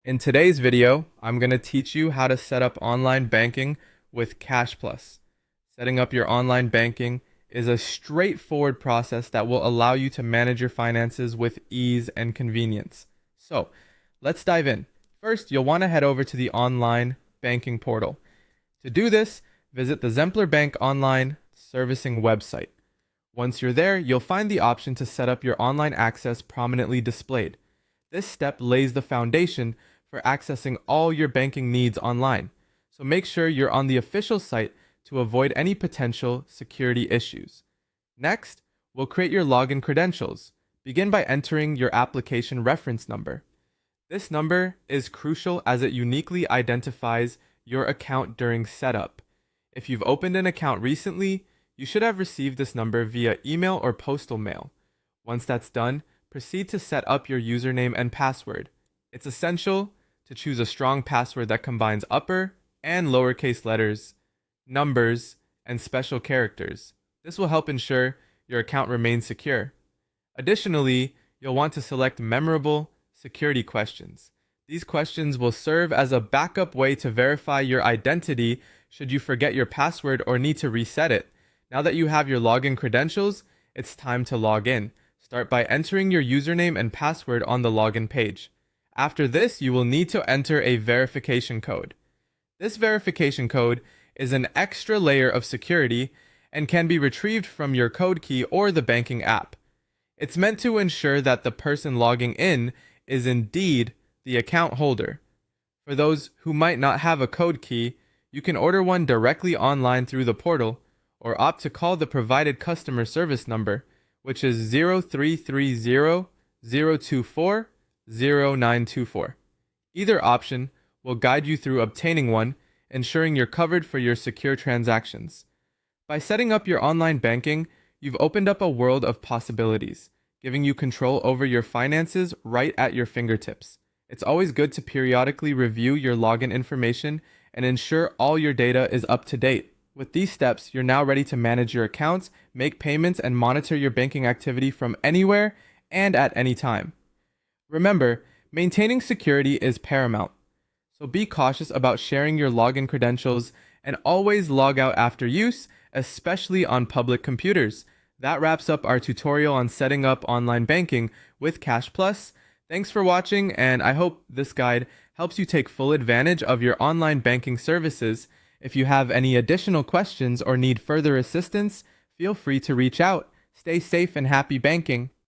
In today's video, I'm going to teach you how to set up online banking with Cashplus. Setting up your online banking is a straightforward process that will allow you to manage your finances with ease and convenience. So, let's dive in. First, you'll want to head over to the online banking portal. To do this, visit the Zempler Bank online servicing website. Once you're there, you'll find the option to set up your online access prominently displayed. This step lays the foundation for accessing all your banking needs online, so make sure you're on the official site to avoid any potential security issues. Next, we'll create your login credentials. Begin by entering your application reference number. This number is crucial as it uniquely identifies your account during setup. If you've opened an account recently, you should have received this number via email or postal mail. Once that's done, proceed to set up your username and password. It's essential to choose a strong password that combines upper and lowercase letters, numbers, and special characters. This will help ensure your account remains secure. Additionally, you'll want to select memorable security questions. These questions will serve as a backup way to verify your identity should you forget your password or need to reset it. Now that you have your login credentials, it's time to log in. Start by entering your username and password on the login page. After this, you will need to enter a verification code. This verification code is an extra layer of security and can be retrieved from your code key or the banking app. It's meant to ensure that the person logging in is indeed the account holder. For those who might not have a code key, you can order one directly online through the portal or opt to call the provided customer service number, which is 0330-024-0924. Either option will guide you through obtaining one, ensuring you're covered for your secure transactions. By setting up your online banking, you've opened up a world of possibilities, giving you control over your finances right at your fingertips. It's always good to periodically review your login information and ensure all your data is up to date. With these steps, you're now ready to manage your accounts, make payments, and monitor your banking activity from anywhere and at any time. Remember, maintaining security is paramount, so be cautious about sharing your login credentials and always log out after use, especially on public computers. That wraps up our tutorial on setting up online banking with Cashplus. Thanks for watching, and I hope this guide helps you take full advantage of your online banking services. If you have any additional questions or need further assistance, feel free to reach out. Stay safe and happy banking.